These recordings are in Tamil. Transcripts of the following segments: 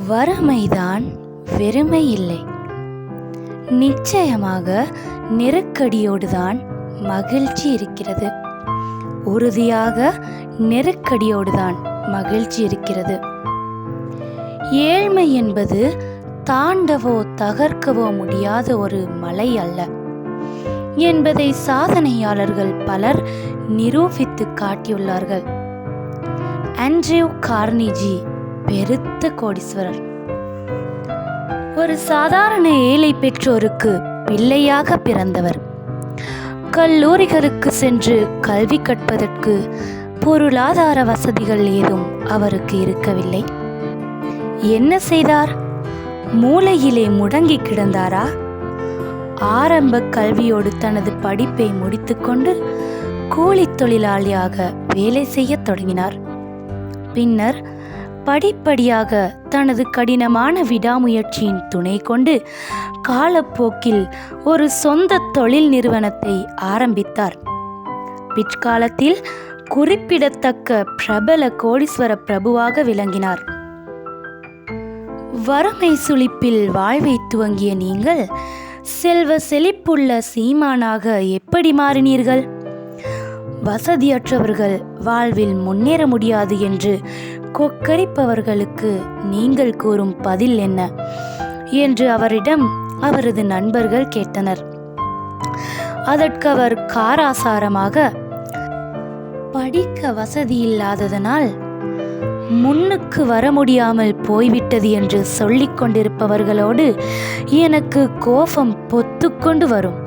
வறுமைதான் வெறுமை இல்லை. நிச்சயமாக நெருக்கடியோடுதான் மகிழ்ச்சி இருக்கிறது. உறுதியாக நெருக்கடியோடுதான் மகிழ்ச்சி இருக்கிறது. ஏழ்மை என்பது தாண்டவோ தகர்க்கவோ முடியாத ஒரு மலை அல்ல என்பதை சாதனையாளர்கள் பலர் நிரூபித்து காட்டியுள்ளார்கள். ஆண்ட்ரியூ கார்னிஜி பெருத்த கோடீஸ்வரர். ஒரு சாதாரண ஏழை பெற்றோருக்கு பிள்ளையாக பிறந்தவர். கல்லூரிகளுக்கு சென்று கல்வி கற்பதற்கு பொருளாதார வசதிகள் ஏதும் அவருக்கு இருக்கவில்லை. என்ன செய்தார்? மூலையிலே முடங்கி கிடந்தாரா? ஆரம்ப கல்வியோடு தனது படிப்பை முடித்துக்கொண்டு கூலி தொழிலாளியாக வேலை செய்ய தொடங்கினார். பின்னர் படிப்படியாக தனது கடினமான விடாமுயற்சியின் துணை கொண்டு காலப்போக்கில் ஒரு சொந்த தொழில் நிறுவனத்தை ஆரம்பித்தார். பிற்காலத்தில் குறிப்பிடத்தக்க பிரபல கோடீஸ்வர பிரபுவாக விளங்கினார். வறுமை சுழிப்பில் வாழ்வை துவங்கிய நீங்கள் செல்வ செழிப்புள்ள சீமானாக எப்படி மாறினீர்கள்? வசதியற்றவர்கள் வாழ்வில் முன்னேற முடியாது என்று கொக்கரிப்பவர்களுக்கு நீங்கள் கூறும் பதில் என்ன என்று அவரிடம் அவரது நண்பர்கள் கேட்டனர். அதற்கு அவர் காராசாரமாக, படிக்க வசதி இல்லாததனால் முன்னுக்கு வர முடியாமல் போய்விட்டது என்று சொல்லிக் கொண்டிருப்பவர்களோடு எனக்கு கோபம் பொத்துக்கொண்டு வரும்.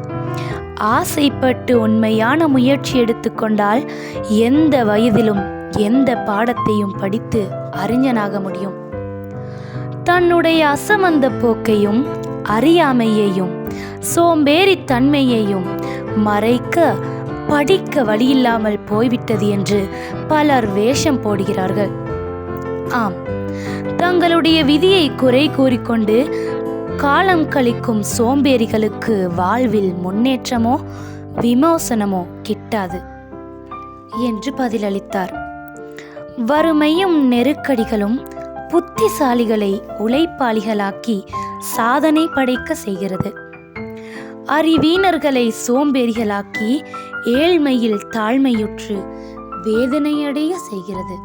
ஆசைப்பட்டு உண்மையான முயற்சி எடுத்துக்கொண்டால் எந்த வயதிலும் எந்த பாடத்தையும் படித்து அறிஞனாக முடியும். தன்னுடைய அசமந்த போக்கையும் அறியாமையையும் சோம்பேறித்தன்மையையும் மறைக்க படிக்க வழியில்லாமல் போய்விட்டது என்று பலர் வேஷம் போடுகிறார்கள். ஆம், தங்களுடைய விதியை குறை கூறிக்கொண்டு காலம் கழிக்கும் சோம்பேறிகளுக்கு வாழ்வில் முன்னேற்றமோ விமோசனமோ கிட்டாது என்று பதிலளித்தார். வறுமையும் நெருக்கடிகளும் புத்திசாலிகளை உழைப்பாளிகளாக்கி சாதனை படைக்க செய்கிறது. அறிவீனர்களை சோம்பேறிகளாக்கி ஏழ்மையில் தாழ்மையுற்று வேதனையடைய செய்கிறது.